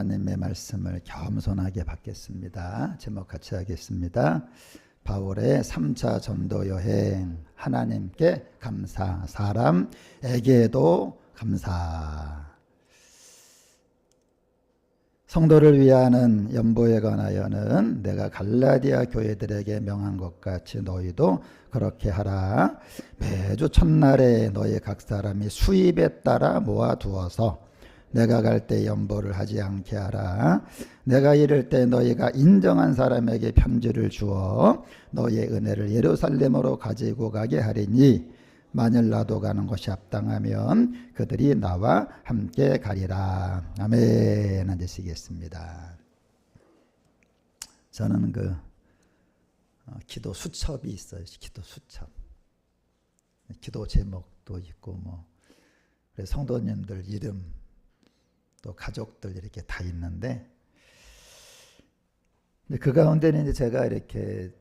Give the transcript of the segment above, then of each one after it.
하나님의 말씀을 겸손하게 받겠습니다. 제목 같이 하겠습니다. 바울의 3차 전도 여행. 하나님께 감사, 사람에게도 감사. 성도를 위하는 연보에 관하여는 내가 갈라디아 교회들에게 명한 것 같이 너희도 그렇게 하라. 매주 첫날에 너희 각 사람이 수입에 따라 모아두어서 내가 갈 때 연보를 하지 않게 하라. 내가 이를 때 너희가 인정한 사람에게 편지를 주어 너희의 은혜를 예루살렘으로 가지고 가게 하리니 만일 나도 가는 것이 합당하면 그들이 나와 함께 가리라. 아멘. 앉으시겠습니다. 저는 기도 수첩이 있어요. 기도 수첩. 기도 제목도 있고 그래서 성도님들 이름 또 가족들 이렇게 다 있는데, 근데 그 가운데는 이제 제가 이렇게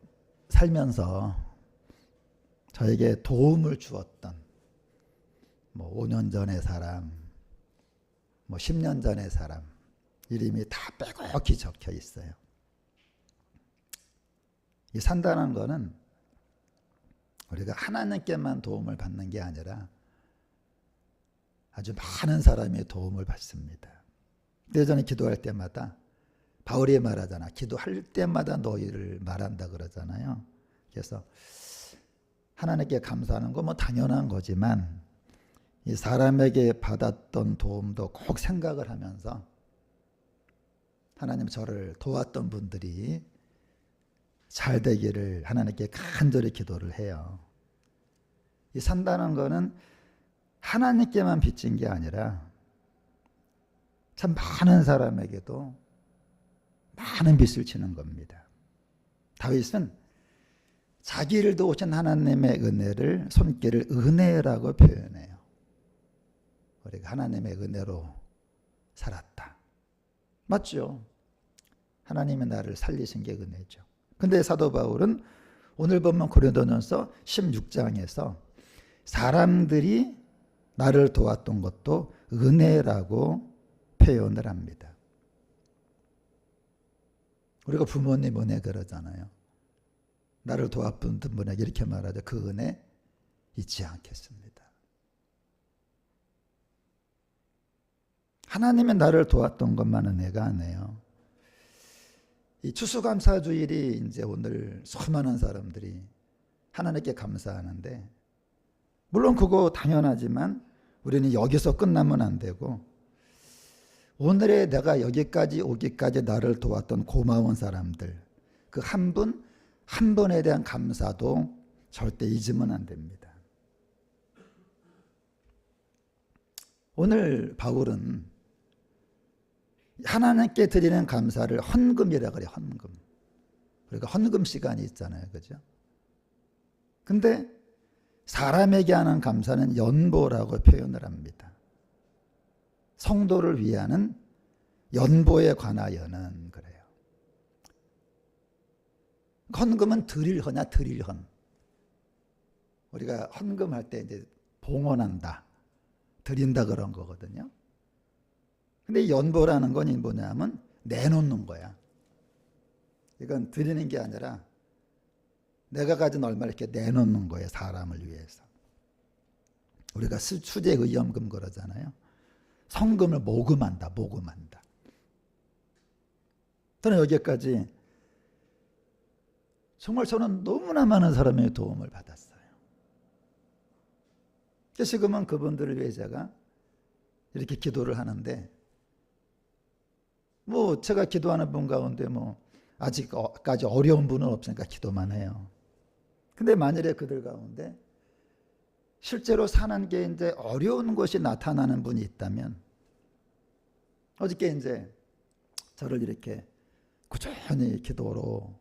살면서 저에게 도움을 주었던 5년 전의 사람, 10년 전의 사람 이름이 다 빼곡히 적혀 있어요. 이 산다는 거는 우리가 하나님께만 도움을 받는 게 아니라 아주 많은 사람의 도움을 받습니다. 근데 저는 기도할 때마다 바울이 말하잖아. 기도할 때마다 너희를 말한다 그러잖아요. 그래서 하나님께 감사하는 거 당연한 거지만 이 사람에게 받았던 도움도 꼭 생각을 하면서 하나님 저를 도왔던 분들이 잘 되기를 하나님께 간절히 기도를 해요. 이 산다는 거는 하나님께만 빚진 게 아니라 참 많은 사람에게도 많은 빚을 지는 겁니다. 다윗은 자기를 도우신 하나님의 은혜를 손길을 은혜라고 표현해요. 우리가 하나님의 은혜로 살았다. 맞죠? 하나님의 나를 살리신 게 은혜죠. 근데 사도 바울은 오늘 보면 고린도전서 16장에서 사람들이 나를 도왔던 것도 은혜라고 표현을 합니다. 우리가 부모님 은혜 그러잖아요. 나를 도왔던 분에게 이렇게 말하죠. 그 은혜 잊지 않겠습니다. 하나님이 나를 도왔던 것만 은혜가 아니에요. 이 추수감사주일이 이제 오늘 수많은 사람들이 하나님께 감사하는데, 물론 그거 당연하지만 우리는 여기서 끝나면 안 되고 오늘의 내가 여기까지 오기까지 나를 도왔던 고마운 사람들 그 한 분 한 분에 대한 감사도 절대 잊으면 안 됩니다. 오늘 바울은 하나님께 드리는 감사를 헌금이라고 그래요. 헌금. 우리가 헌금 시간이 있잖아요. 그죠? 근데 사람에게 하는 감사는 연보라고 표현을 합니다. 성도를 위하는 연보에 관하여는 그래요. 헌금은 드릴 헌이야, 드릴 헌. 우리가 헌금할 때 이제 봉헌한다, 드린다 그런 거거든요. 근데 연보라는 건 뭐냐면 내놓는 거야. 이건 드리는 게 아니라 내가 가진 얼마를 이렇게 내놓는 거예요. 사람을 위해서. 우리가 수재의연금 그러잖아요. 성금을 모금한다. 저는 여기까지 정말 저는 너무나 많은 사람의 도움을 받았어요. 지금은 그분들을 위해 제가 이렇게 기도를 하는데 제가 기도하는 분 가운데 아직까지 어려운 분은 없으니까 기도만 해요. 근데 만일에 그들 가운데 실제로 사는 게 이제 어려운 것이 나타나는 분이 있다면, 어저께 이제 저를 이렇게 꾸준히 기도로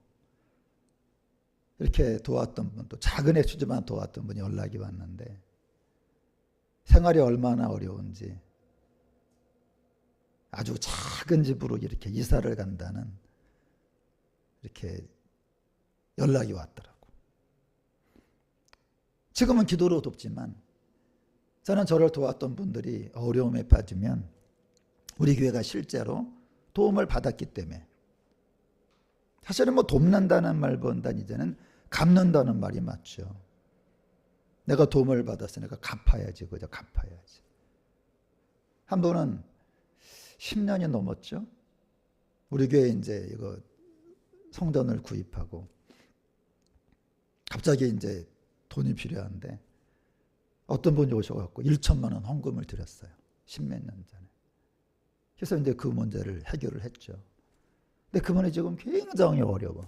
이렇게 도왔던 분, 또 작은 액수지만 도왔던 분이 연락이 왔는데 생활이 얼마나 어려운지 아주 작은 집으로 이렇게 이사를 간다는 이렇게 연락이 왔더라고요. 지금은 기도로 돕지만 저는 저를 도왔던 분들이 어려움에 빠지면 우리 교회가 실제로 도움을 받았기 때문에. 사실은 뭐 돕는다는 말보다는 이제는 갚는다는 말이 맞죠. 내가 도움을 받았으니까 갚아야지, 그죠? 갚아야지. 한 분은 10년이 넘었죠. 우리 교회 이제 이거 성전을 구입하고 갑자기 이제 돈이 필요한데 어떤 분이 오셔갖고 1천만 원 헌금을 드렸어요. 10몇 년 전에. 그래서 이제 그 문제를 해결을 했죠. 근데 그분이 지금 굉장히 어려워.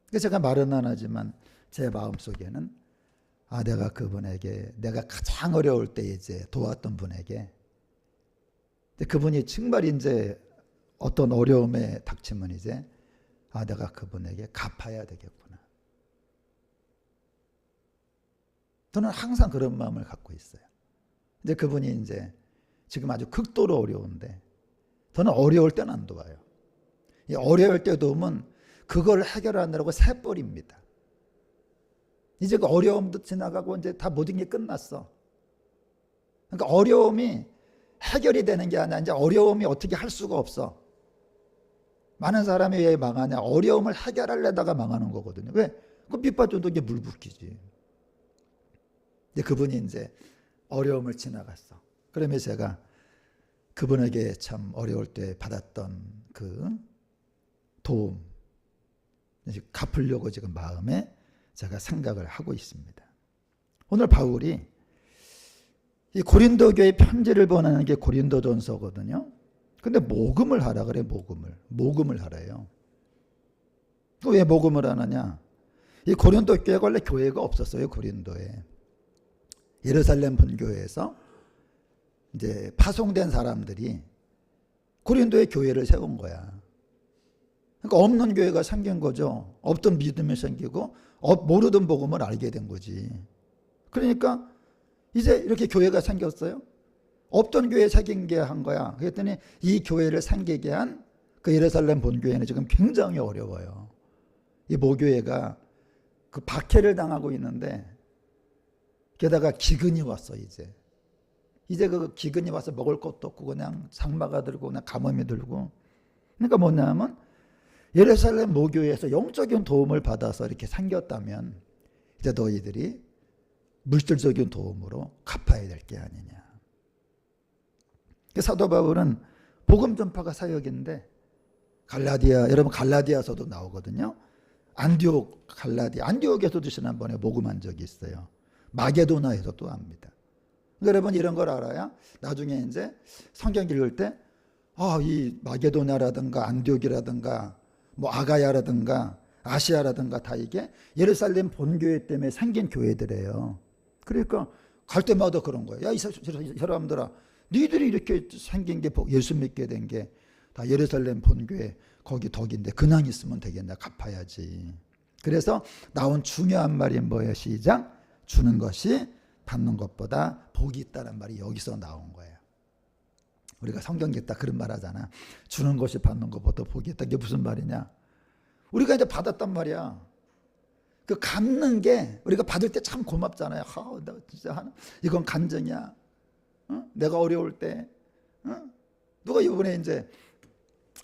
그래서 제가 말은 안 하지만 제 마음속에는 내가 그분에게, 내가 가장 어려울 때 이제 도왔던 분에게, 그분이 정말 이제 어떤 어려움에 닥치면 이제 내가 그분에게 갚아야 되겠구나. 저는 항상 그런 마음을 갖고 있어요. 근데 그분이 이제 지금 아주 극도로 어려운데 저는 어려울 때는 안 도와요. 이 어려울 때 도우면 그걸 해결하느라고 새벌입니다. 이제 그 어려움도 지나가고 이제 다 모든 게 끝났어. 그러니까 어려움이 해결이 되는 게 아니라 이제 어려움이 어떻게 할 수가 없어. 많은 사람이 왜 망하냐? 어려움을 해결하려다가 망하는 거거든요. 왜? 그 밑받쳐도 이게 물 붓기지. 근데 그분이 이제 어려움을 지나갔어. 그러면 제가 그분에게 참 어려울 때 받았던 그 도움, 갚으려고 지금 마음에 제가 생각을 하고 있습니다. 오늘 바울이 이 고린도 교회 편지를 보내는 게 고린도전서거든요. 근데 모금을 하라 그래. 모금을 하래요. 왜 모금을 하느냐? 이 고린도 교회가 원래 교회가 없었어요. 고린도에. 예루살렘 본교회에서 이제 파송된 사람들이 고린도에 교회를 세운 거야. 그러니까 없는 교회가 생긴 거죠. 없던 믿음이 생기고 모르던 복음을 알게 된 거지. 그러니까 이제 이렇게 교회가 생겼어요. 없던 교회 생긴 게 한 거야. 그랬더니 이 교회를 생기게 한 그 예루살렘 본교회는 지금 굉장히 어려워요. 이 모교회가 그 박해를 당하고 있는데 게다가 기근이 왔어. 이제 그 기근이 와서 먹을 것도 없고 그냥 장마가 들고 그냥 가뭄이 들고. 그러니까 뭐냐면 예루살렘 모교회에서 영적인 도움을 받아서 이렇게 생겼다면 이제 너희들이 물질적인 도움으로 갚아야 될 게 아니냐. 사도 바울은 복음 전파가 사역인데 갈라디아, 여러분 갈라디아서도 나오거든요. 안디옥에서도 지난번에 복음한 적이 있어요. 마게도나에서 또 합니다. 여러분 이런 걸 알아야 나중에 이제 성경 읽을 때 이 마게도나라든가 안디옥이라든가 뭐 아가야라든가 아시아라든가 다 이게 예루살렘 본교회 때문에 생긴 교회들이에요. 그러니까 갈 때마다 그런 거예요. 야, 이 사람들아, 니들이 이렇게 생긴 게 예수 믿게 된 게 다 예루살렘 본교회 거기 덕인데 그냥 있으면 되겠냐. 갚아야지. 그래서 나온 중요한 말이 뭐예요? 시작. 주는 것이 받는 것보다 복이 있다는 말이 여기서 나온 거예요. 우리가 성경 읽다 그런 말 하잖아. 주는 것이 받는 것보다 복이 있다. 이게 무슨 말이냐? 우리가 이제 받았단 말이야. 그 갚는 게 우리가 받을 때 참 고맙잖아요. 나 진짜 이건 간증이야. 내가 어려울 때 누가 이번에 이제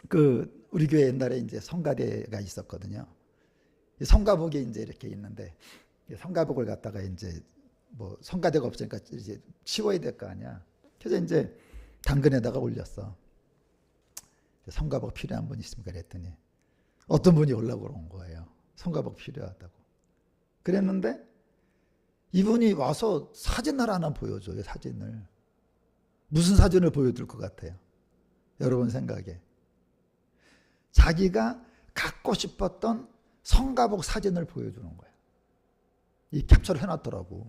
그 우리 교회 옛날에 이제 성가대가 있었거든요. 성가복이 이제 이렇게 있는데 성가복을 갖다가 이제 뭐 성가대가 없으니까 이제 치워야 될 거 아니야. 그래서 이제 당근에다가 올렸어. 성가복 필요한 분 있습니까? 그랬더니 어떤 분이 연락을 온 거예요. 성가복 필요하다고. 그랬는데 이분이 와서 사진을 하나 보여줘요. 사진을. 무슨 사진을 보여줄 것 같아요? 여러분 생각에. 자기가 갖고 싶었던 성가복 사진을 보여주는 거예요. 이 캡처를 해놨더라고.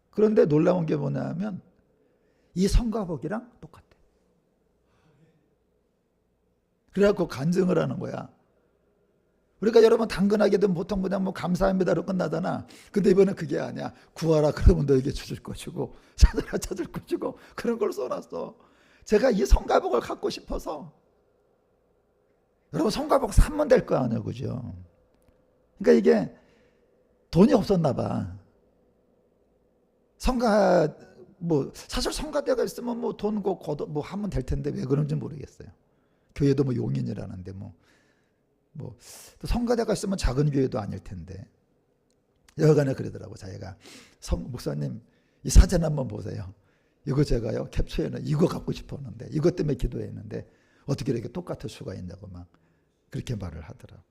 그런데 놀라운 게 뭐냐면 이 성가복이랑 똑같아. 그래갖고 간증을 하는 거야. 우리가 여러분 당근하게든 보통 그냥 뭐 감사합니다로 끝나잖아. 근데 이번엔 그게 아니야. 구하라 그러면 너에게 주실 것이고 찾으라 찾을 것이고 그런 걸 써놨어. 제가 이 성가복을 갖고 싶어서 여러분 성가복 사면 될 거 아니에요. 그죠? 그러니까 이게 돈이 없었나 봐. 뭐 사실 성가대가 있으면 뭐 돈고 걷어 뭐 하면 될 텐데 왜 그런지 모르겠어요. 교회도 뭐 용인이라는데 뭐 또 성가대가 있으면 작은 교회도 아닐 텐데 여간에 그러더라고. 자기가 목사님 이 사진 한번 보세요. 이거 제가요 캡처해는 이거 갖고 싶었는데 이것 때문에 기도했는데 어떻게 이렇게 똑같을 수가 있냐고 막 그렇게 말을 하더라고.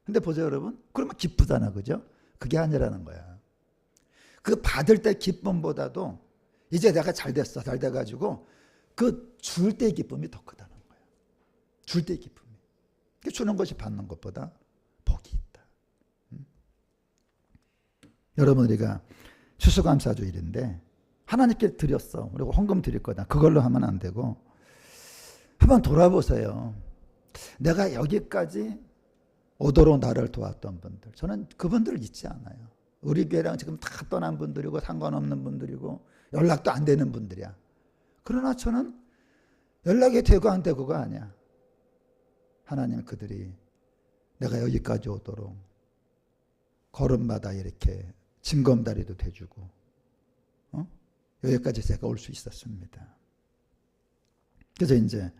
근데 보세요 여러분, 그러면 기쁘잖아, 그죠? 그게 아니라는 거야. 그 받을 때 기쁨보다도 이제 내가 잘 됐어, 잘 돼가지고 그 줄 때 기쁨이 더 크다는 거야. 줄 때 기쁨이. 주는 것이 받는 것보다 복이 있다. 여러분, 우리가 추수감사주일인데 하나님께 드렸어. 그리고 헌금 드릴 거다. 그걸로 하면 안 되고 한번 돌아보세요. 내가 여기까지 오도록 나를 도왔던 분들, 저는 그분들을 잊지 않아요. 우리 교회랑 지금 다 떠난 분들이고 상관없는 분들이고 연락도 안 되는 분들이야. 그러나 저는 연락이 되고 안 되고가 아니야. 하나님, 그들이 내가 여기까지 오도록 걸음마다 이렇게 징검다리도 대주고 여기까지 제가 올 수 있었습니다. 그래서 이제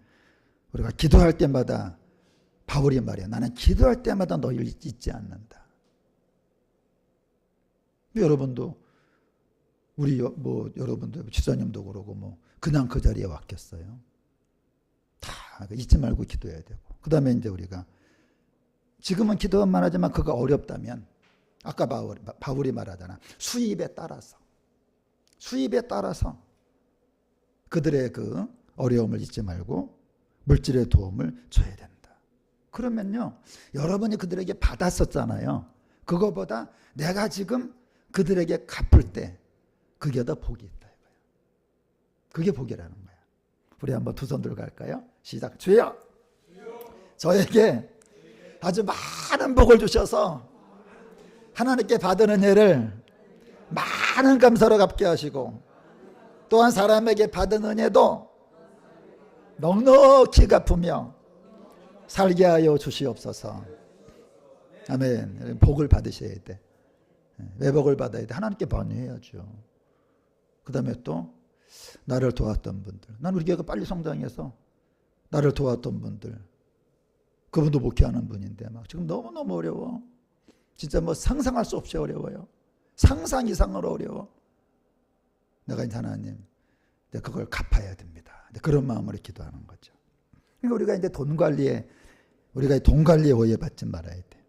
우리가 기도할 때마다 바울이 말이야. 나는 기도할 때마다 너희를 잊지 않는다. 여러분도 여러분도 지사님도 그러고 뭐 그냥 그 자리에 왔겠어요. 다 잊지 말고 기도해야 되고. 그다음에 이제 우리가 지금은 기도만 하지만 그거 어렵다면 아까 바울이 말하잖아. 수입에 따라서 그들의 그 어려움을 잊지 말고 물질의 도움을 줘야 된다. 그러면요, 여러분이 그들에게 받았었잖아요. 그거보다 내가 지금 그들에게 갚을 때 그게 더 복이 있다 이거야. 그게 복이라는 거야. 우리 한번 두 손 들고 갈까요? 시작. 주여, 저에게 아주 많은 복을 주셔서 하나님께 받은 은혜를 많은 감사로 갚게 하시고 또한 사람에게 받은 은혜도 넉넉히 갚으며 살게 하여 주시옵소서. 아멘. 복을 받으셔야 돼. 왜 복을 받아야 돼? 하나님께 반응해야죠. 그 다음에 또 나를 도왔던 분들, 난 우리 교회가 빨리 성장해서 나를 도왔던 분들, 그분도 목회하는 분인데 막 지금 너무너무 어려워. 진짜 뭐 상상할 수 없이 어려워요. 상상 이상으로 어려워. 내가 이제 하나님, 그걸 갚아야 됩니다. 그런 마음으로 기도하는 거죠. 그러니까 우리가 이제 돈 관리에 오해받지 말아야 돼.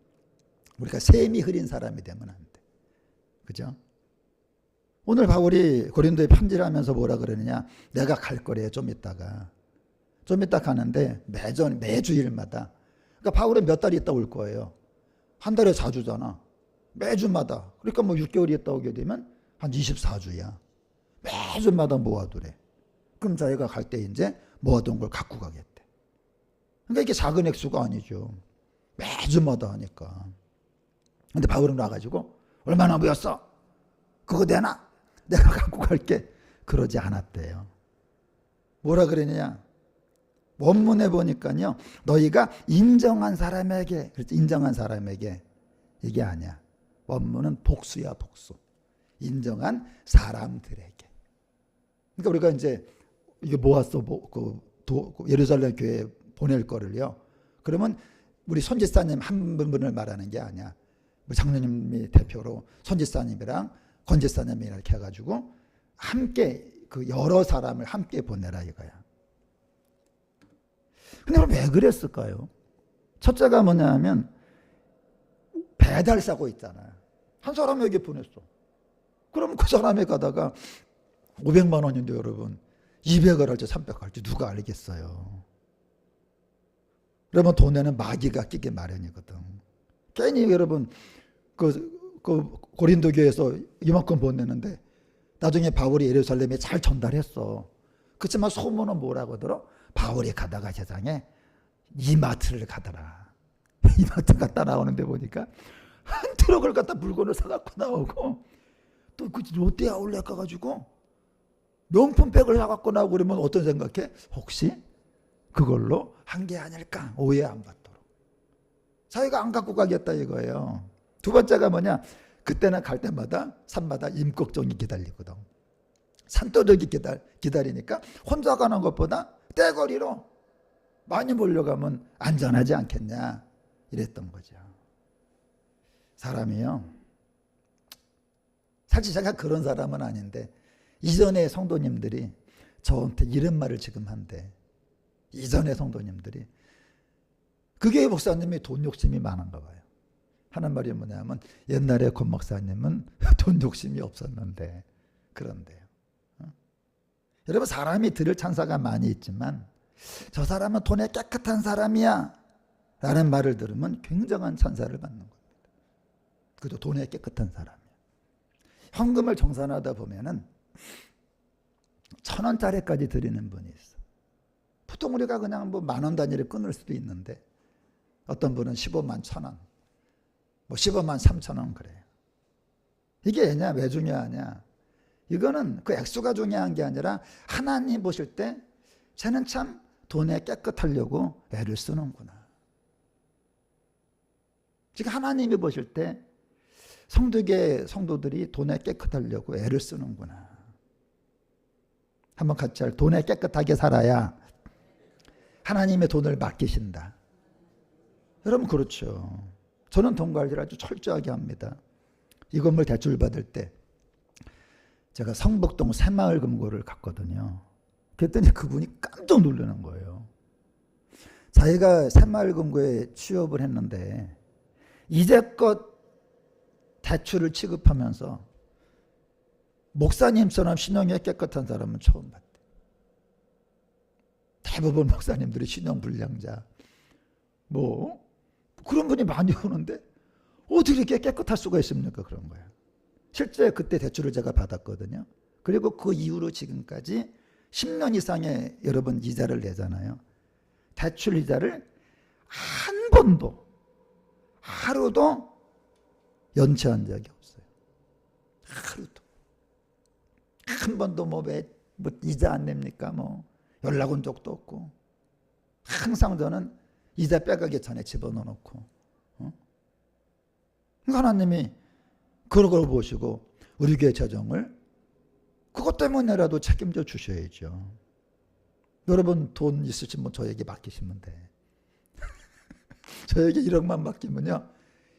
우리가 셈이 흐린 사람이 되면 안 돼. 그죠? 오늘 바울이 고린도에 편지를 하면서 뭐라 그러느냐? 내가 갈 거래요. 좀 이따 가는데 매주일마다. 그러니까 바울은 몇 달 있다 올 거예요. 한 달에 4주잖아. 매주마다. 그러니까 뭐 6개월 있다 오게 되면 한 24주야. 매주마다 모아두래. 그럼 자기가 갈 때 이제 모아둔 걸 갖고 가겠대. 그러니까 이게 작은 액수가 아니죠. 매주마다 하니까. 근데 바울은 와가지고 얼마나 모였어? 그거 되나? 내가 갖고 갈게. 그러지 않았대요. 뭐라 그러느냐? 원문에 보니까요. 너희가 인정한 사람에게, 그렇지, 인정한 사람에게. 이게 아니야. 원문은 복수야, 복수. 인정한 사람들에게. 그러니까 우리가 이제 이게 모았어. 예루살렘 교회에 보낼 거를요. 그러면 우리 손지사님 한 분을 말하는 게 아니야. 우리 장로님이 대표로 손지사님이랑 권지사님이 이렇게 해가지고 함께 그 여러 사람을 함께 보내라 이거야. 근데 왜 그랬을까요? 첫째가 뭐냐 하면 배달사고 있잖아요. 한 사람에게 보냈어. 그럼 그 사람에 가다가 500만 원인데 여러분 200을 할지 300을 할지 누가 알겠어요. 그러면 돈에는 마귀가 끼게 마련이거든. 괜히 여러분 그 고린도 교회에서 이만큼 보냈는데 나중에 바울이 예루살렘에 잘 전달했어. 그렇지만 소문은 뭐라고 들어? 바울이 가다가 세상에 이마트를 가더라. 이마트 갔다 나오는데 보니까 한 트럭을 갖다 물건을 사갖고 나오고 또 그 롯데 아울렛 가가지고 명품백을 사갖고 나오고 그러면 어떤 생각해? 혹시 그걸로 한 게 아닐까? 오해 안 받도록. 자기가 안 갖고 가겠다 이거예요. 두 번째가 뭐냐? 그때는 갈 때마다 산마다 임꺽정이 기다리거든. 산더덕이 기다리니까 혼자 가는 것보다 떼거리로 많이 몰려가면 안전하지 않겠냐 이랬던 거죠. 사람이요, 사실 제가 그런 사람은 아닌데 이전의 성도님들이 저한테 이런 말을 지금 한대. 이전의 성도님들이 그게 목사님이 돈 욕심이 많은가 봐요. 하는 말이 뭐냐면 옛날에 권 목사님은 돈 욕심이 없었는데 그런데요. 여러분, 사람이 들을 찬사가 많이 있지만 저 사람은 돈에 깨끗한 사람이야 라는 말을 들으면 굉장한 찬사를 받는 겁니다. 그저 돈에 깨끗한 사람이야. 헌금을 정산하다 보면은 1,000원짜리까지 드리는 분이 있어. 보통 우리가 그냥 뭐 10,000원 단위를 끊을 수도 있는데 어떤 분은 15만 1,000원, 뭐 15만 3,000원 그래요. 이게 왜 중요하냐? 이거는 그 액수가 중요한 게 아니라 하나님 보실 때 쟤는 참 돈에 깨끗하려고 애를 쓰는구나. 지금 하나님이 보실 때 성도계 성도들이 돈에 깨끗하려고 애를 쓰는구나. 한번 같이 돈에 깨끗하게 살아야 하나님의 돈을 맡기신다. 여러분, 그렇죠. 저는 돈 관리를 아주 철저하게 합니다. 이 건물 대출 받을 때 제가 성북동 새마을금고를 갔거든요. 그랬더니 그분이 깜짝 놀라는 거예요. 자기가 새마을금고에 취업을 했는데 이제껏 대출을 취급하면서 목사님처럼 신용이 깨끗한 사람은 처음 봤대. 대부분 목사님들이 신용불량자 뭐 그런 분이 많이 오는데 어떻게 이렇게 깨끗할 수가 있습니까? 그런 거야. 실제 그때 대출을 제가 받았거든요. 그리고 그 이후로 지금까지 10년 이상의 여러분 이자를 내잖아요. 대출 이자를 한 번도 하루도 연체한 적이 없어요. 하루도. 한 번도 뭐 이자 안 냅니까? 뭐 연락 온 적도 없고. 항상 저는 이자 빼가기 전에 집어넣어놓고. 하나님이 그런 걸 보시고 우리 교회 재정을 그것 때문에라도 책임져 주셔야죠. 여러분 돈 있으시면 저에게 맡기시면 돼. 저에게 1억만 맡기면요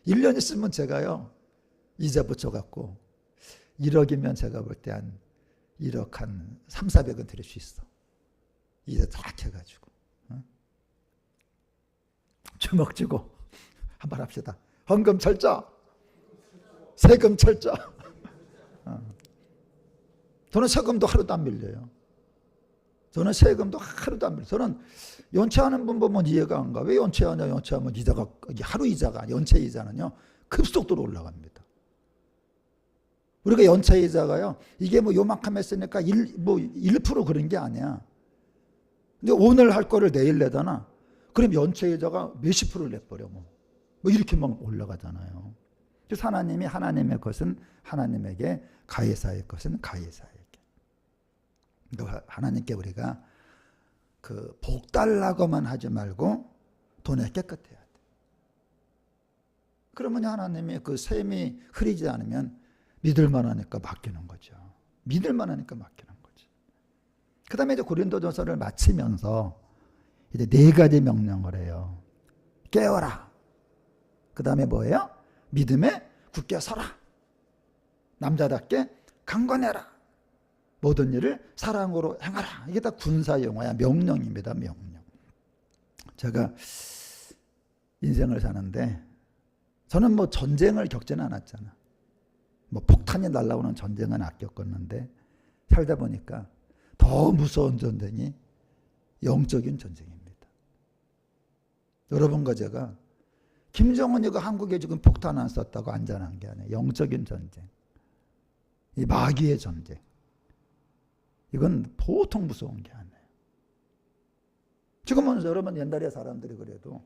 1년 있으면 제가요 이자 붙여갖고 1억이면 제가 볼 때 한 1억 한 3, 400은 드릴 수 있어. 이자 다 해가지고. 주먹 쥐고 한번 합시다. 헌금 철저, 세금 철저. 저는 세금도 하루도 안 밀려요. 저는 세금도 하루도 안 밀려요. 저는 연체하는 분 보면 이해가 안 가. 왜 연체하냐? 연체하면 이자가 하루 이자가 연체 이자는요 급속도로 올라갑니다. 우리가 연체 이자가요 이게 뭐 요만큼 했으니까 1% 그런 게 아니야. 근데 오늘 할 거를 내일 내잖아. 그럼 연체 이자가 몇십 프로를 내버려 뭐 이렇게 막 올라가잖아요. 그래서 하나님이 하나님의 것은 하나님에게, 가해사의 것은 가해사에게. 하나님께 우리가 그 복 달라고만 하지 말고 돈에 깨끗해야 돼. 그러면 하나님이 그 셈이 흐리지 않으면 믿을만하니까 맡기는 거죠. 믿을만하니까 맡기는 거죠. 그 다음에 이제 고린도전서를 마치면서 이제 4가지 명령을 해요. 깨어라. 그 다음에 뭐예요? 믿음에 굳게 서라. 남자답게 강건해라. 모든 일을 사랑으로 행하라. 이게 다 군사 용어야. 명령입니다. 명령. 제가 인생을 사는데 저는 뭐 전쟁을 겪지는 않았잖아. 뭐 폭탄이 날아오는 전쟁은 안 겪었는데 살다 보니까 더 무서운 전쟁이 영적인 전쟁입니다. 여러분과 제가 김정은이가 한국에 지금 폭탄 안 쐈다고 안전한 게 아니에요. 영적인 전쟁. 이 마귀의 전쟁. 이건 보통 무서운 게 아니에요. 지금은 여러분 옛날에 사람들이 그래도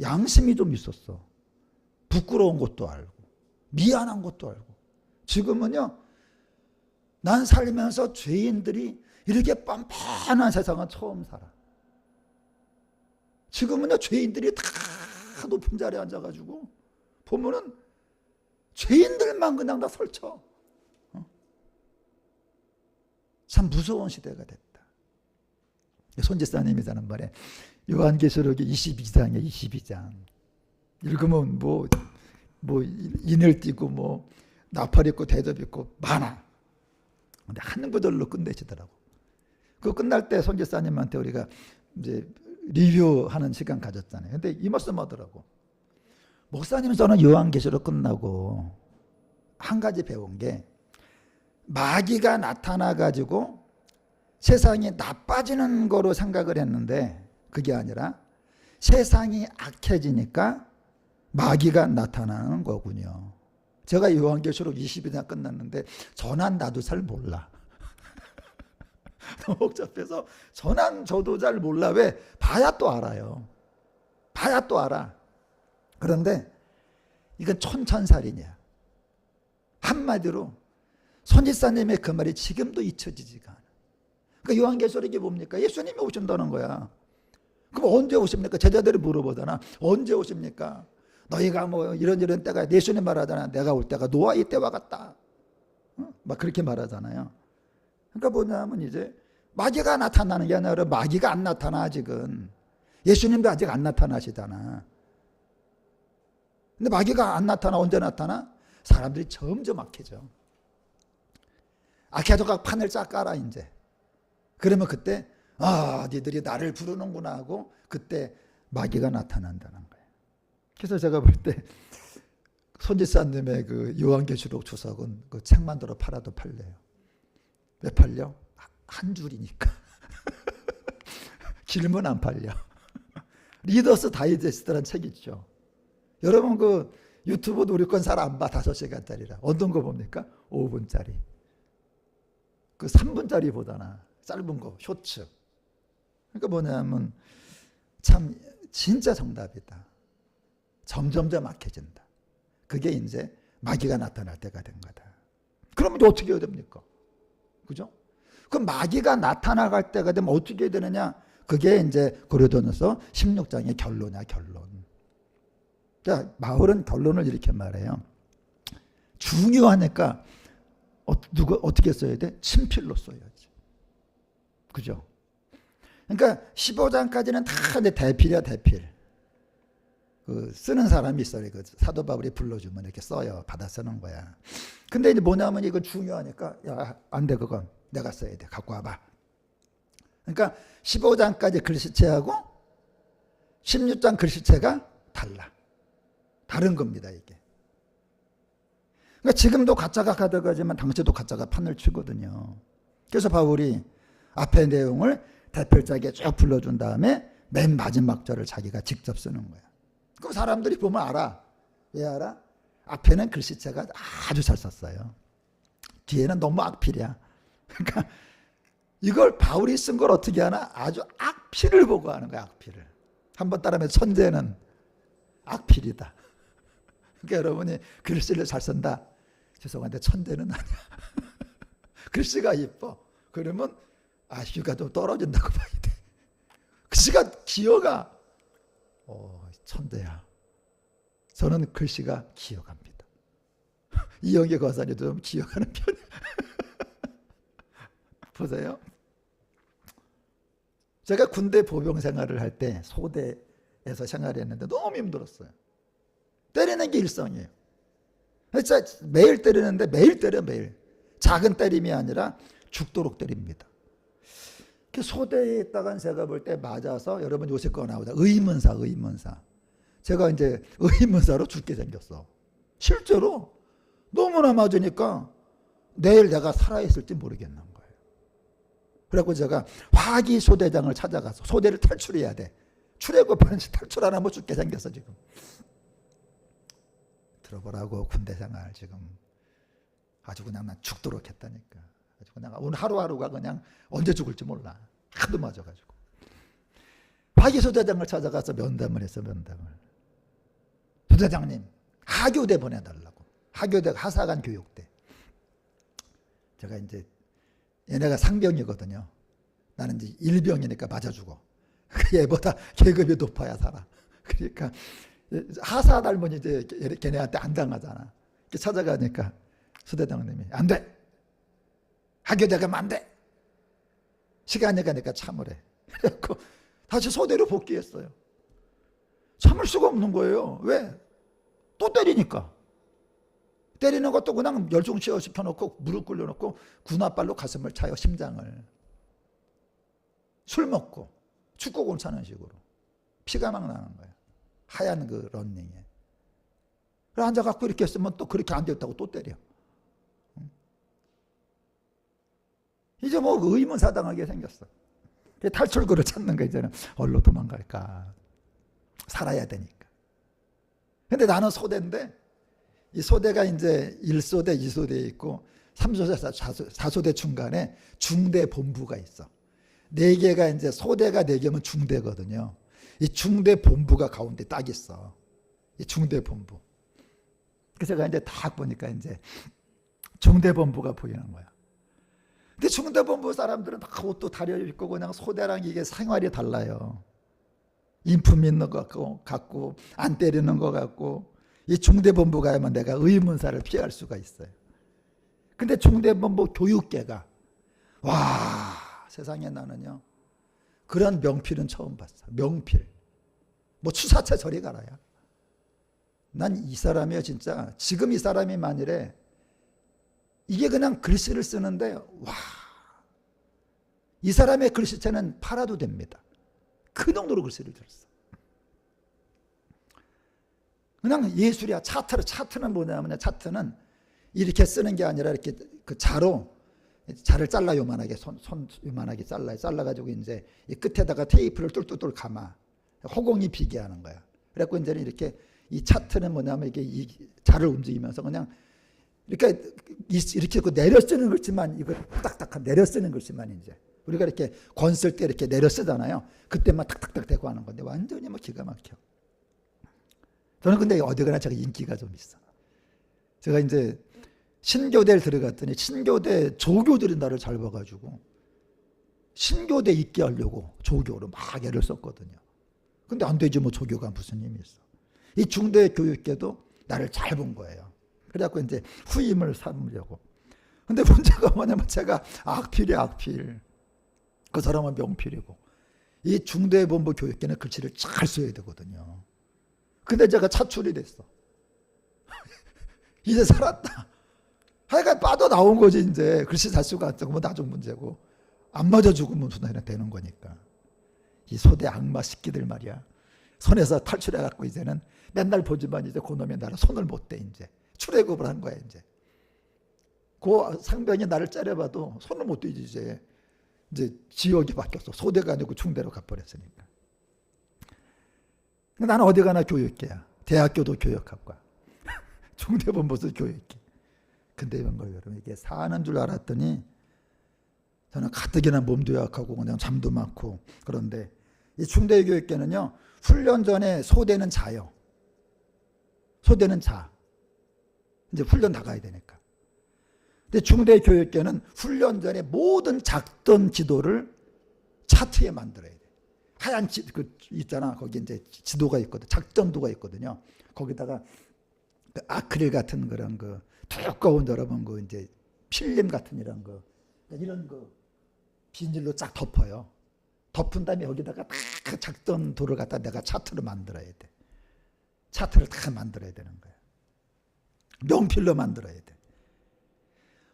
양심이 좀 있었어. 부끄러운 것도 알고 미안한 것도 알고. 지금은요 난 살면서 죄인들이 이렇게 뻔뻔한 세상은 처음 살아. 지금은요 죄인들이 다 높은 자리에 앉아가지고 보면은 죄인들만 그냥 다 설쳐. 참 무서운 시대가 됐다. 손지사님이 사는 말에 요한계시록이 22장이에요. 22장. 읽으면 뭐 인을 띄고 뭐 나팔 있고 대접 있고 많아. 근데 한 구절로 끝내시더라고. 그 끝날 때 손지사님한테 우리가 이제 리뷰하는 시간 가졌잖아요. 근데 이 말씀 하더라고. 목사님, 저는 요한계시록 끝나고 한 가지 배운 게, 마귀가 나타나 가지고 세상이 나빠지는 거로 생각을 했는데 그게 아니라 세상이 악해지니까 마귀가 나타나는 거군요. 제가 요한계시록 20이나 끝났는데 전한 나도 잘 몰라. 너무 복잡해서 전한 저도 잘 몰라. 왜? 봐야 또 알아요. 봐야 또 알아. 그런데 이건 천천살인이야. 한마디로 손지사님의 그 말이 지금도 잊혀지지가 않아. 그러니까 요한계시록이 뭡니까? 예수님이 오신다는 거야. 그럼 언제 오십니까? 제자들이 물어보잖아. 언제 오십니까? 너희가 뭐 이런 때가, 예수님 말하잖아. 내가 올 때가 노아의 때와 같다. 막 그렇게 말하잖아요. 그러니까 뭐냐면 이제 마귀가 나타나는 게 아니라 마귀가 안 나타나 아직은. 예수님도 아직 안 나타나시잖아. 근데 마귀가 안 나타나. 언제 나타나? 사람들이 점점 악해져. 악해져가 판을 쫙 깔아 이제. 그러면 그때 니들이 나를 부르는구나 하고 그때 마귀가 나타난다는 거예요. 그래서 제가 볼 때 손지사님의 그 요한계시록 주석은 그 책 만들어 팔아도 팔려요. 왜 팔려? 한 줄이니까. 길면 안 팔려. 리더스 다이제스트라는 책 있죠. 여러분 그 유튜브도 우리 건 잘 안 봐. 5시간짜리라. 어떤 거 봅니까? 5분짜리. 그 3분짜리 보잖아. 짧은 거, 쇼츠. 그러니까 뭐냐면 참 진짜 정답이다. 점점점 악해진다. 그게 이제 마귀가 나타날 때가 된 거다. 그러면 어떻게 해야 됩니까? 그죠? 그럼 마귀가 나타나갈 때가 되면 어떻게 해야 되느냐? 그게 이제 고린도전서 16장의 결론이야, 결론. 자, 바울은 결론을 이렇게 말해요. 중요하니까 어떻게 써야 돼? 친필로 써야지. 그죠? 그러니까 15장까지는 다 이제 대필이야, 대필. 그 쓰는 사람이 있어요. 그 사도 바울이 불러주면 이렇게 써요. 받아 쓰는 거야. 근데 이제 뭐냐면 이거 중요하니까, 야, 안 돼, 그건. 내가 써야 돼. 갖고 와봐. 그러니까 15장까지 글씨체하고 16장 글씨체가 달라. 다른 겁니다, 이게. 그러니까 지금도 가짜가 가득하지만 당시도 가짜가 판을 치거든요. 그래서 바울이 앞에 내용을 대필자에게 쭉 불러준 다음에 맨 마지막 절을 자기가 직접 쓰는 거야. 그럼 사람들이 보면 알아. 왜 알아? 앞에는 글씨체가 아주 잘 썼어요. 뒤에는 너무 악필이야. 그러니까 이걸 바울이 쓴 걸 어떻게 하나? 아주 악필을 보고 하는 거야, 악필을. 한번 따라하면 천재는 악필이다. 그러니까 여러분이 글씨를 잘 쓴다. 죄송한데 천재는 아니야. 글씨가 이뻐. 그러면 IQ가 좀 떨어진다고 봐야 돼. 글씨가 기어가. 천재야. 저는 글씨가 기어갑니다. 이영애 거사님 좀 기어가는 편이에요. 보세요. 제가 군대 보병 생활을 할 때 소대에서 생활했는데 너무 힘들었어요. 때리는 게 일성이에요. 진짜 매일 때리는데 매일 때려, 매일. 작은 때림이 아니라 죽도록 때립니다. 소대에 있다가 제가 볼 때 맞아서, 여러분 요새 거 나오다, 의문사. 제가 이제 의문사로 죽게 생겼어. 실제로 너무나 맞으니까 내일 내가 살아있을지 모르겠는 거예요. 그래서 제가 화기 소대장을 찾아가서 소대를 탈출해야 돼. 출애굽하는 탈출 안 하면 죽게 생겼어 지금. 들어보라고, 군대 생활 지금 아주 그냥 난 죽도록 했다니까. 아주 그냥 오늘 하루하루가 그냥 언제 죽을지 몰라. 하도 맞아가지고. 화기 소대장을 찾아가서 면담을 했어, 면담을. 소대장님, 하교대 보내달라고. 하교대 하사관 교육대. 제가 이제 얘네가 상병이거든요. 나는 이제 일병이니까 맞아주고. 얘보다 계급이 높아야 살아. 그러니까 하사 닮은 이제 걔네한테 안 당하잖아. 찾아가니까 소대장님이 안 돼. 하교대 가면 안 돼. 시간이 가니까 참으래. 그래갖고 다시 소대로 복귀했어요. 참을 수가 없는 거예요. 왜? 또 때리니까. 때리는 것도 그냥 열중시어 펴놓고 무릎 꿇려놓고 군화발로 가슴을 차요. 심장을. 술 먹고 축구공 차는 식으로. 피가 막 나는 거야. 하얀 그 런닝에. 그래 앉아갖고 이렇게 했으면 또 그렇게 안 됐다고 또 때려. 이제 뭐 의문사당하게 생겼어. 탈출구를 찾는 거 이제는 어디로 도망갈까. 살아야 되니까. 근데 나는 소대인데 이 소대가 이제 1소대, 2소대에 있고 3소대, 4소대 중간에 중대 본부가 있어. 4개가 이제 소대가 4개면 중대거든요. 이 중대 본부가 가운데 딱 있어. 이 중대 본부. 그래서 제가 이제 딱 보니까 이제 중대 본부가 보이는 거야. 근데 중대 본부 사람들은 다 옷도 다려입고 그냥 소대랑 이게 생활이 달라요. 인품 있는 것 같고 안 때리는 것 같고 이 중대 본부 가야만 내가 의문사를 피할 수가 있어요. 근데 중대 본부 교육계가 와 세상에 나는요 그런 명필은 처음 봤어. 명필. 뭐 추사차 저리 가라야. 난 이 사람이요 진짜 지금 이 사람이 만일에 이게 그냥 글씨를 쓰는데 와 이 사람의 글씨체는 팔아도 됩니다. 그 정도로 글씨를 들었어. 그냥 예술이야. 차트는 뭐냐면 차트는 이렇게 쓰는 게 아니라 이렇게 그 자로 자를 잘라 요만하게 손 요만하게 잘라가지고 이제 이 끝에다가 테이프를 뚫뚫뚫 감아 허공이 비게 하는 거야. 그래갖고 이제 이렇게 이 차트는 뭐냐면 이게 이 자를 움직이면서 그냥 이렇게 내려 쓰는 글씨만 이거 딱딱한 내려 쓰는 글씨만 이제 우리가 이렇게 권 쓸 때 이렇게 내려 쓰잖아요. 그때만 탁탁탁 대고 하는 건데 완전히 뭐 기가 막혀. 저는 근데 어디 가나 제가 인기가 좀 있어. 제가 이제 신교대를 들어갔더니 신교대 조교들이 나를 잘 봐가지고 신교대 있게 하려고 조교로 막 애를 썼거든요. 근데 안 되지 뭐 조교가 무슨 힘이 있어. 이 중대 교육계도 나를 잘 본 거예요. 그래갖고 이제 후임을 삼으려고. 근데 문제가 뭐냐면 제가 악필. 그 사람은 명필이고 이 중대본부 교육계는 글씨를 잘 써야 되거든요. 근데 제가 차출이 됐어. 이제 살았다. 하여간 빠져나온 거지 이제. 글씨 잘 쓰고 안 쓰고 뭐 나중 문제고 안 맞아 죽으면 되는 거니까. 이 소대 악마 새끼들 말이야. 손에서 탈출해갖고 이제는 맨날 보지만 이제 그놈이 나를 손을 못 대 이제. 출애굽을 한 거야 이제. 그 상병이 나를 째려봐도 손을 못 대지 이제 지역이 바뀌었어. 소대가 아니고 중대로 가버렸으니까. 나는 어디 가나 교육계야. 대학교도 교육학과. 중대본부도 교육계. 근데 이런 걸 여러분 이게 사는 줄 알았더니 저는 가뜩이나 몸도 약하고 그냥 잠도 많고 그런데 이 중대교육계는요 훈련 전에 소대는 자요. 소대는 자. 이제 훈련 나가야 되니까. 근데 중대교육계는 훈련 전에 모든 작전 지도를 차트에 만들어야 돼. 하얀 있잖아. 거기 이제 지도가 있거든. 작전도가 있거든요. 거기다가 그 아크릴 같은 그런 그 두꺼운 여러분 그 이제 필름 같은 이런 거 비닐로 쫙 덮어요. 덮은 다음에 여기다가 딱 작전도를 갖다 내가 차트로 만들어야 돼. 차트를 다 만들어야 되는 거야. 명필로 만들어야 돼.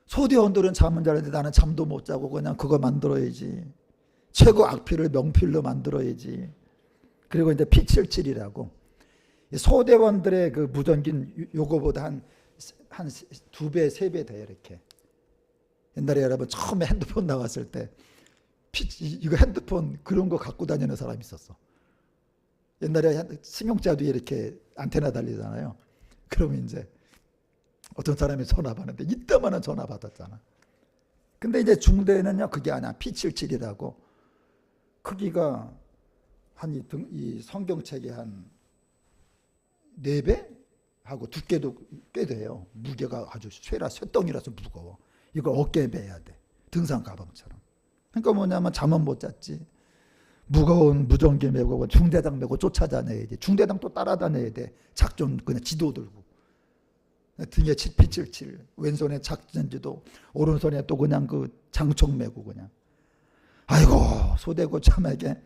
소대원들은 잠은 자는데 나는 잠도 못 자고 그냥 그거 만들어야지. 최고 악필을 명필로 만들어야지. 그리고 이제 P77이라고 소대원들의 그 무전기는 요거보다 한 2배, 3배 돼요 이렇게. 옛날에 여러분 처음에 핸드폰 나왔을 때 이거 핸드폰 그런 거 갖고 다니는 사람이 있었어. 옛날에 승용차 뒤에 이렇게 안테나 달리잖아요. 그러면 이제 어떤 사람이 전화 받는데 이따만한 전화 받았잖아. 근데 이제 중대는요 그게 아니야. P77이라고 크기가 한 이 성경책의 한 4배 하고 두께도 꽤 돼요. 무게가 아주 쇠덩이라서 무거워. 이걸 어깨에 매야 돼. 등산 가방처럼. 그러니까 뭐냐면 잠은 못 잤지. 무거운 무전기 메고 중대장 메고 쫓아다녀야 돼. 중대장 또 따라다녀야 돼. 작전 그냥 지도 들고. 등에 P77, 왼손에 작전지도, 오른손에 또 그냥 그 장총 메고 그냥. 아이고 소대고참에게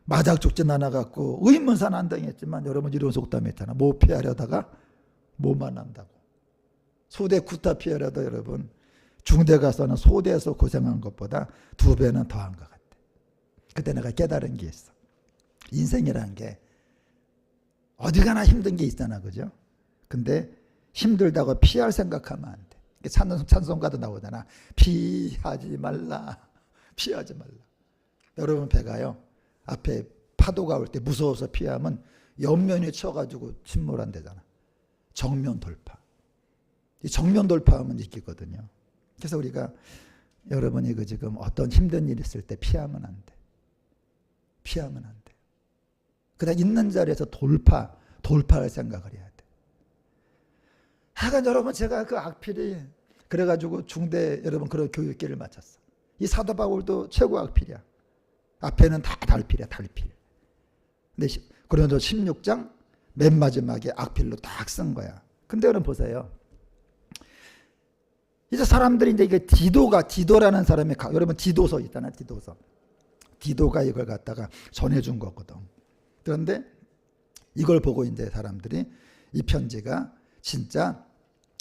마작 죽진 않아갖고 의문산 안 당했지만 여러분 이런 속담이 있잖아. 뭐 피하려다가 뭐 만난다고. 소대 구타 피하려다 여러분 중대 가서는 소대에서 고생한 것보다 2배는 더한 것 같아. 그때 내가 깨달은 게 있어. 인생이라는 게 어디 가나 힘든 게 있잖아, 그죠? 근데 힘들다고 피할 생각하면 안 돼. 찬송가도 나오잖아. 피하지 말라. 피하지 말라. 여러분 배가요. 앞에 파도가 올 때 무서워서 피하면 옆면이 쳐가지고 침몰한대잖아. 정면 돌파. 이 정면 돌파하면 이기거든요. 그래서 우리가 여러분이 그 지금 어떤 힘든 일 있을 때 피하면 안 돼. 피하면 안 돼. 그냥 있는 자리에서 돌파할 생각을 해야 돼. 하여간 여러분 제가 그 악필이 그래가지고 중대 여러분 그런 교육기를 마쳤어. 이 사도 바울도 최고 악필이야. 앞에는 다 달필이야, 달필. 근데 고린도 16장 맨 마지막에 악필로 딱 쓴 거야. 근데 여러분 보세요. 이제 사람들이 이제 이게 디도라는 사람이 여러분 디도서 있잖아요, 디도서. 디도가 이걸 갖다가 전해준 거거든. 그런데 이걸 보고 이제 사람들이 이 편지가 진짜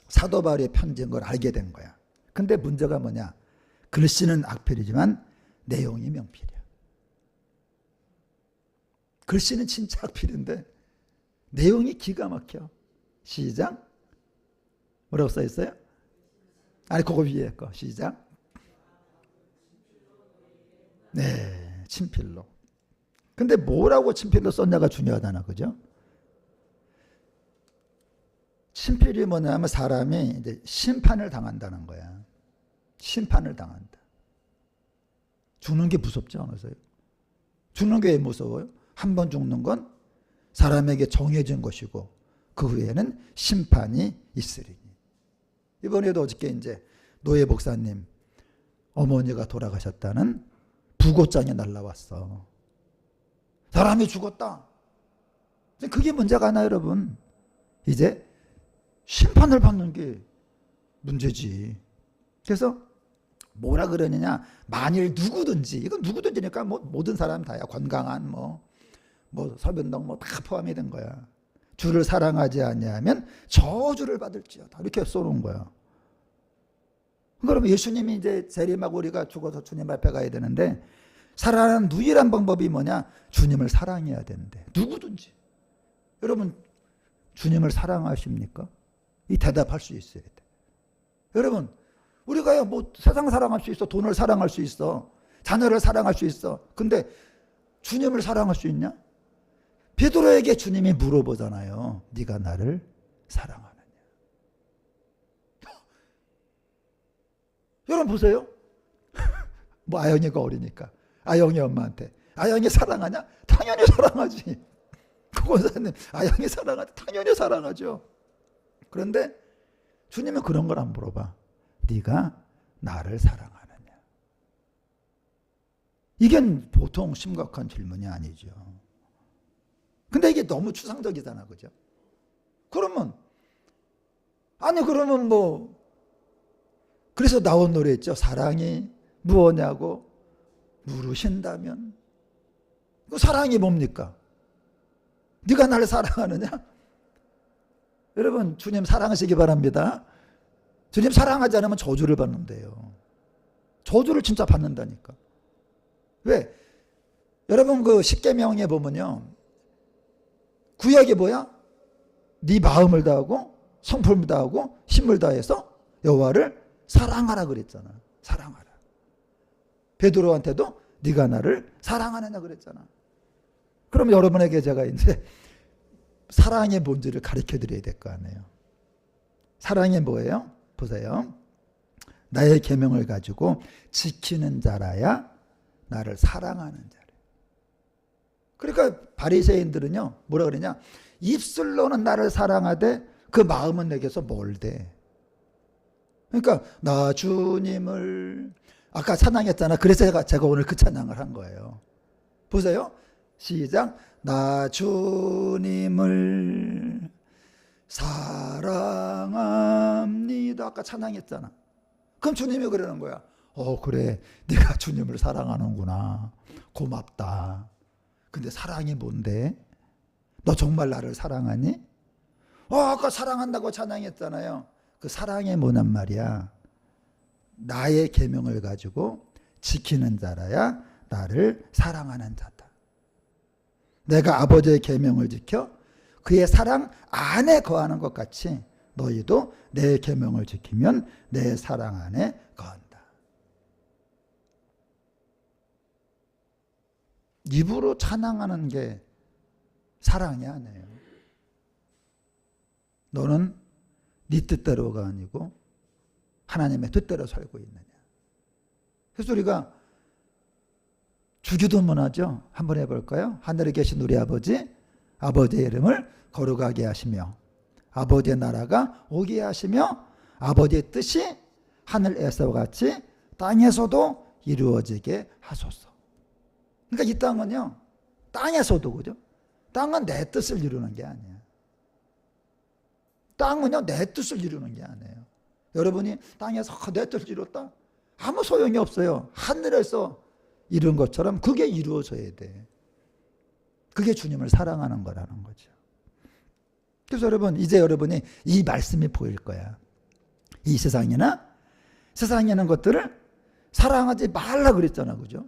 사도 바울의 편지인 걸 알게 된 거야. 근데 문제가 뭐냐? 글씨는 악필이지만 내용이 명필이야. 글씨는 진짜 악필인데 내용이 기가 막혀. 시작. 뭐라고 써 있어요? 아니 그거 위에 거. 시작. 네, 친필로. 근데 뭐라고 친필로 썼냐가 중요하잖아, 그죠? 친필이 뭐냐면 사람이 이제 심판을 당한다는 거야. 심판을 당한다. 죽는 게 무섭지 않으세요? 죽는 게 왜 무서워요? 한 번 죽는 건 사람에게 정해진 것이고 그 후에는 심판이 있으리니. 이번에도 어저께 이제 노예 목사님 어머니가 돌아가셨다는 부고장이 날라왔어. 사람이 죽었다. 그게 문제가 아니야, 여러분. 이제 심판을 받는 게 문제지. 그래서 뭐라 그러느냐? 만일 누구든지, 이건 누구든지니까 뭐 모든 사람 다야. 건강한 뭐 설변동 다 포함이 된 거야. 주를 사랑하지 아니하면 저주를 받을지어다. 이렇게 써놓은 거야. 그러면 예수님이 이제 재림하고 우리가 죽어서 주님 앞에 가야 되는데 살아가는 유일한 방법이 뭐냐? 주님을 사랑해야 되는데 누구든지. 여러분 주님을 사랑하십니까? 이 대답할 수 있어야 돼. 여러분 우리가 뭐 세상 사랑할 수 있어. 돈을 사랑할 수 있어. 자녀를 사랑할 수 있어. 근데 주님을 사랑할 수 있냐? 베드로에게 주님이 물어보잖아요. 네가 나를 사랑하느냐? 여러분 보세요. 뭐 아영이가 어리니까 아영이 엄마한테 아영이 사랑하냐? 당연히 사랑하지. 그거는 아영이 사랑하지. 당연히 사랑하죠. 그런데 주님은 그런 걸 안 물어봐. 네가 나를 사랑하느냐? 이게 보통 심각한 질문이 아니죠. 근데 이게 너무 추상적이잖아, 그죠? 그러면 뭐 그래서 나온 노래 있죠. 사랑이 무엇냐고 물으신다면 그 사랑이 뭡니까? 네가 나를 사랑하느냐? 여러분 주님 사랑하시기 바랍니다. 주님 사랑하지 않으면 저주를 받는데요. 저주를 진짜 받는다니까. 왜? 여러분 그 십계명에 보면요. 구약이 뭐야? 네 마음을 다하고 성품을 다하고 힘을 다해서 여호와를 사랑하라 그랬잖아. 사랑하라. 베드로한테도 네가 나를 사랑하느냐 그랬잖아. 그럼 여러분에게 제가 이제 사랑의 본질을 가르쳐 드려야 될 거 아니에요. 사랑이 뭐예요? 보세요. 나의 계명을 가지고 지키는 자라야 나를 사랑하는 자래. 그러니까 바리새인들은요 뭐라 그러냐? 입술로는 나를 사랑하되 그 마음은 내게서 멀대. 그러니까 나 주님을 아까 찬양했잖아. 그래서 제가 오늘 그 찬양을 한 거예요. 보세요. 시작. 나 주님을 사랑합니다. 아까 찬양했잖아. 그럼 주님이 그러는 거야. 그래, 네가 주님을 사랑하는구나. 고맙다. 근데 사랑이 뭔데? 너 정말 나를 사랑하니? 아까 사랑한다고 찬양했잖아요. 그 사랑이 뭐냔 말이야. 나의 계명을 가지고 지키는 자라야 나를 사랑하는 자다. 내가 아버지의 계명을 지켜 그의 사랑 안에 거하는 것 같이 너희도 내 계명을 지키면 내 사랑 안에 거한다. 입으로 찬양하는 게 사랑이 아니에요. 너는 네 뜻대로가 아니고 하나님의 뜻대로 살고 있느냐. 그래서 우리가 주기도문하죠. 한번 해볼까요? 하늘에 계신 우리 아버지, 아버지의 이름을 거룩하게 하시며 아버지의 나라가 오게 하시며 아버지의 뜻이 하늘에서와 같이 땅에서도 이루어지게 하소서. 그러니까 이 땅은요, 땅에서도, 그죠? 땅은 내 뜻을 이루는 게 아니에요. 땅은요, 내 뜻을 이루는 게 아니에요. 여러분이 땅에서 내 뜻을 이뤘다? 아무 소용이 없어요. 하늘에서 이룬 것처럼 그게 이루어져야 돼. 그게 주님을 사랑하는 거라는 거죠. 그래서 여러분, 이제 여러분이 이 말씀이 보일 거야. 이 세상에 있는 것들을 사랑하지 말라 그랬잖아, 그죠?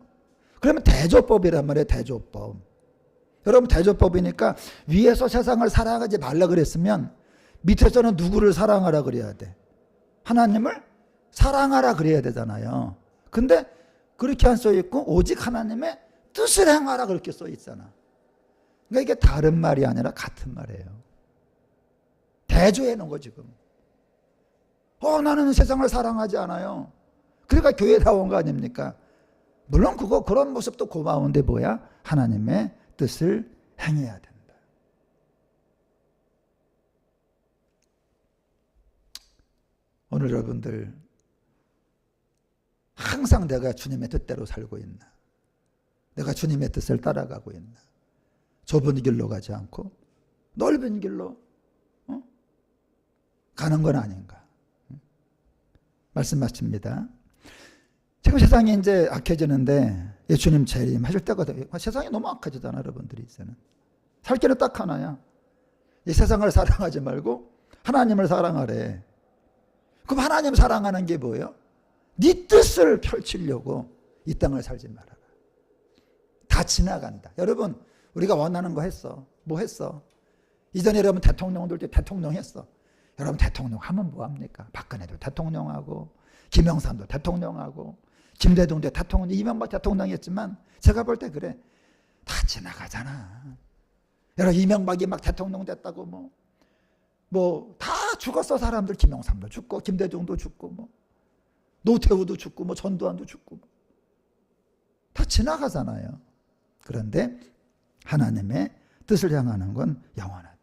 그러면 대조법이란 말이에요, 대조법. 여러분, 대조법이니까 위에서 세상을 사랑하지 말라 그랬으면 밑에서는 누구를 사랑하라 그래야 돼? 하나님을 사랑하라 그래야 되잖아요. 근데 그렇게 안 써 있고 오직 하나님의 뜻을 행하라 그렇게 써 있잖아. 그러니까 이게 다른 말이 아니라 같은 말이에요. 대조해 놓은 거 지금. 나는 세상을 사랑하지 않아요. 그러니까 교회 나온 거 아닙니까? 물론 그런 모습도 고마운데 뭐야? 하나님의 뜻을 행해야 된다. 오늘 여러분들 항상 내가 주님의 뜻대로 살고 있나? 내가 주님의 뜻을 따라가고 있나? 좁은 길로 가지 않고 넓은 길로 가는 건 아닌가? 말씀 마칩니다. 지금 세상이 이제 악해지는데 예수님 재림하실 때가 세상이 너무 악해지잖아, 여러분들이 이제는. 살 길은 딱 하나야. 이 세상을 사랑하지 말고 하나님을 사랑하래. 그럼 하나님 사랑하는 게 뭐예요? 네 뜻을 펼치려고 이 땅을 살지 말아라. 다 지나간다. 여러분, 우리가 원하는 거 했어. 뭐 했어? 이전에 여러분 대통령들 때 대통령 했어. 여러분 대통령 하면 뭐 합니까? 박근혜도 대통령하고 김영삼도 대통령하고 김대중도 대통령, 이명박 대통령이었지만 제가 볼 때 그래. 다 지나가잖아. 여러분 이명박이 막 대통령 됐다고 뭐 다 죽었어. 사람들. 김영삼도 죽고 김대중도 죽고 노태우도 죽고 전두환도 죽고 다 지나가잖아요. 그런데 하나님의 뜻을 향하는 건 영원하다.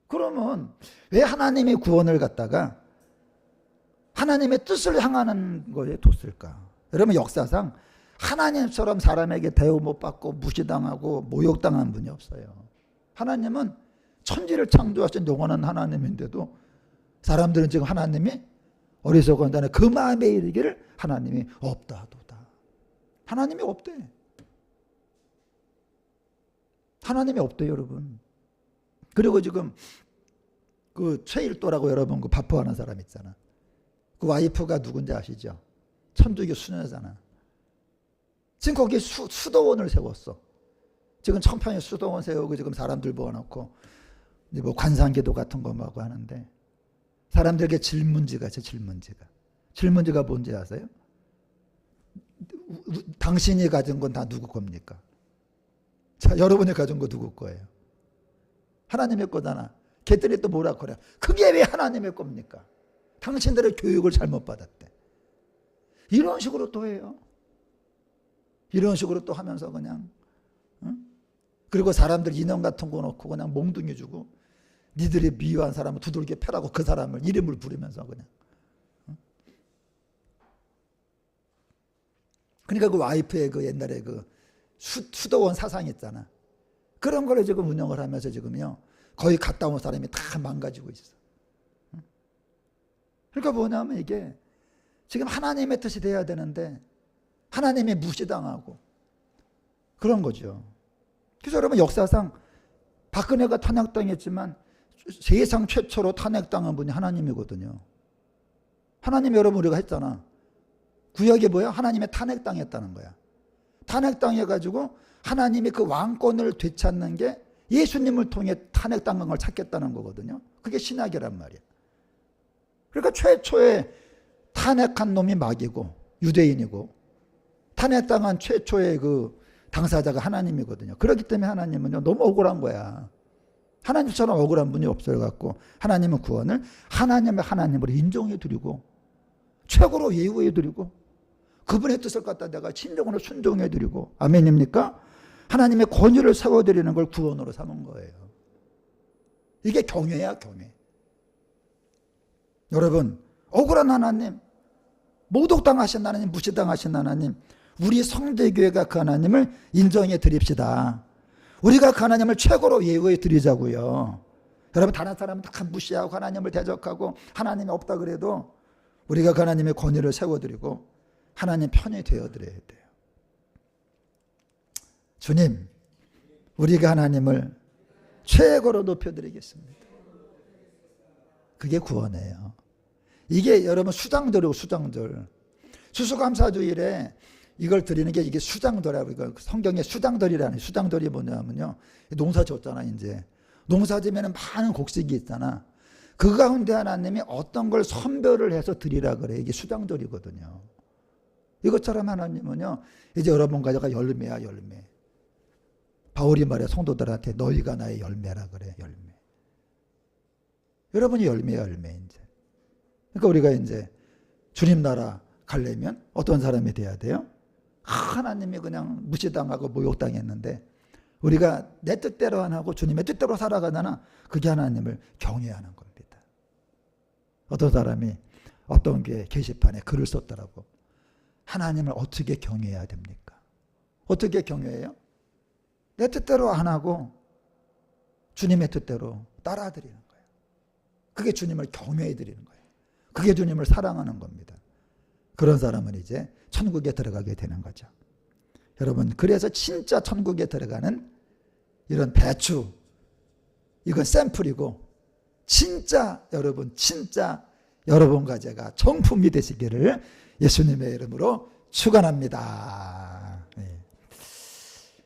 그러면 왜 하나님이 구원을 갖다가 하나님의 뜻을 향하는 거에 뒀을까? 여러분, 역사상 하나님처럼 사람에게 대우 못 받고 무시당하고 모욕당한 분이 없어요. 하나님은 천지를 창조하신 영원한 하나님인데도 사람들은 지금 하나님이 어리석은다는 그 마음에 이르기를 하나님이 없다 하도다. 하나님이 없대. 하나님이 없대요, 여러분. 그리고 지금 그 최일도라고 여러분 그 바포하는 사람 있잖아. 그 와이프가 누군지 아시죠? 천주교 수녀잖아. 지금 거기 수도원을 세웠어. 지금 천평에 수도원 세우고 지금 사람들 모아놓고 이제 뭐 관상기도 같은 거 하고 하는데 사람들에게 질문지가 있어요. 질문지가 뭔지 아세요? 당신이 가진 건 다 누구 겁니까? 자, 여러분이 가진 거 누구 거예요? 하나님의 거잖아. 걔들이 또 뭐라 그래? 그게 왜 하나님의 겁니까? 당신들의 교육을 잘못 받았대. 이런 식으로 또 해요. 이런 식으로 또 하면서 그냥 그리고 사람들 인형 같은 거 놓고 그냥 몽둥이 주고 니들이 미워한 사람을 두들겨 패라고 그 사람을 이름을 부르면서 그냥 그러니까 그 와이프의 그 옛날에 그 수도원 사상 있잖아. 그런 거를 지금 운영을 하면서 지금요 거의 갔다 온 사람이 다 망가지고 있어. 그러니까 뭐냐면 이게 지금 하나님의 뜻이 돼야 되는데 하나님이 무시당하고 그런 거죠. 그래서 여러분 역사상 박근혜가 탄핵당했지만 세상 최초로 탄핵당한 분이 하나님이거든요. 하나님 여러분 우리가 했잖아. 구약이 뭐야? 하나님의 탄핵당했다는 거야. 탄핵당해가지고 하나님이 그 왕권을 되찾는 게 예수님을 통해 탄핵당한 걸 찾겠다는 거거든요. 그게 신약이란 말이야. 그러니까 최초의 탄핵한 놈이 마귀고 유대인이고 탄핵당한 최초의 그 당사자가 하나님이거든요. 그렇기 때문에 하나님은요 너무 억울한 거야. 하나님처럼 억울한 분이 없어갖고 하나님은 구원을 하나님의 하나님으로 인정해 드리고 최고로 예우해 드리고 그분의 뜻을 갖다 내가 진정으로 순종해 드리고 아멘입니까? 하나님의 권위를 세워드리는 걸 구원으로 삼은 거예요. 이게 경외야 경외. 여러분 억울한 하나님, 모독당하신 하나님, 무시당하신 하나님, 우리 성대교회가 그 하나님을 인정해 드립시다. 우리가 그 하나님을 최고로 예우해 드리자고요. 여러분 다른 사람은 다 무시하고 하나님을 대적하고 하나님이 없다 그래도 우리가 그 하나님의 권위를 세워드리고 하나님 편이 되어드려야 돼요. 주님, 우리가 하나님을 최고로 높여드리겠습니다. 그게 구원이에요. 이게 여러분 수장절이고 수장절. 추수감사주일에 이걸 드리는 게 이게 수장절이라고 성경에 수장절이라는 수장절이 뭐냐면요. 농사 졌잖아 이제. 농사 지면은 많은 곡식이 있잖아. 그 가운데 하나님이 어떤 걸 선별을 해서 드리라 그래. 이게 수장절이거든요. 이것처럼 하나님은요. 이제 여러분 가져가 열매야 열매. 바울이 말해 성도들한테 너희가 나의 열매라 그래 열매. 여러분이 열매야 열매 이제. 그러니까 우리가 이제 주님 나라 가려면 어떤 사람이 돼야 돼요? 하나님이 그냥 무시당하고 모욕당했는데 우리가 내 뜻대로 안 하고 주님의 뜻대로 살아가잖아. 그게 하나님을 경외하는 겁니다. 어떤 사람이 어떤 교회 게시판에 글을 썼더라고. 하나님을 어떻게 경외해야 됩니까? 어떻게 경외해요? 내 뜻대로 안 하고 주님의 뜻대로 따라드리는 거예요. 그게 주님을 경외해 드리는 거예요. 그게 주님을 사랑하는 겁니다. 그런 사람은 이제 천국에 들어가게 되는 거죠. 여러분 그래서 진짜 천국에 들어가는 이런 배추 이건 샘플이고 진짜 여러분과 제가 정품이 되시기를 예수님의 이름으로 축원합니다.